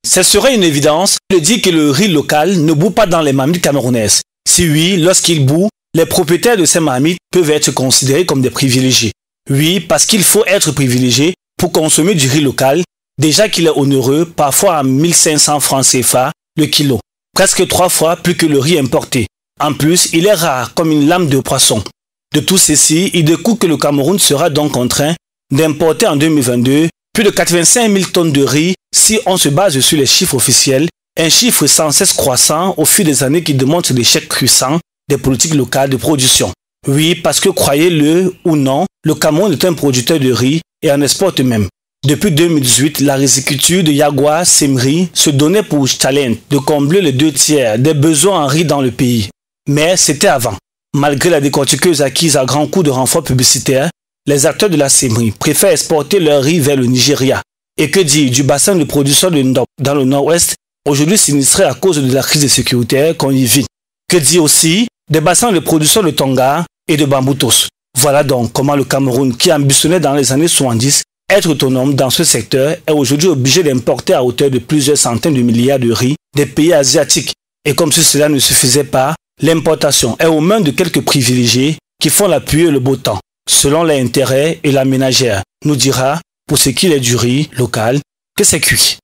Ce serait une évidence de dire que le riz local ne bout pas dans les marmites camerounaises. Si oui, lorsqu'il bout, les propriétaires de ces marmites peuvent être considérés comme des privilégiés. Oui, parce qu'il faut être privilégié pour consommer du riz local, déjà qu'il est onéreux, parfois à 1500 francs CFA le kilo, presque 3 fois plus que le riz importé. En plus, il est rare comme une lame de poisson. De tout ceci, il découle que le Cameroun sera donc contraint d'importer en 2022 plus de 85 000 tonnes de riz si on se base sur les chiffres officiels, un chiffre sans cesse croissant au fil des années qui démontre l'échec crussant des politiques locales de production. Oui, parce que croyez-le ou non, le Cameroun est un producteur de riz et en exporte même. Depuis 2018, la riziculture de Yagua Semri se donnait pour challenge de combler les 2/3 des besoins en riz dans le pays. Mais c'était avant. Malgré la décortiqueuse acquise à grands coups de renfort publicitaire, les acteurs de la Semri préfèrent exporter leur riz vers le Nigeria. Et que dire du bassin de production de Ndop dans le nord-ouest, aujourd'hui sinistré à cause de la crise sécuritaire qu'on y vit. Que dire aussi des bassins de production de Tonga et de Bamboutos. Voilà donc comment le Cameroun, qui ambitionnait dans les années 70 être autonome dans ce secteur, est aujourd'hui obligé d'importer à hauteur de plusieurs centaines de milliards de riz des pays asiatiques. Et comme si cela ne suffisait pas, l'importation est aux mains de quelques privilégiés qui font la pluie et le beau temps, selon les intérêts et la ménagère nous dira, pour ce qui est du riz local, que c'est cuit.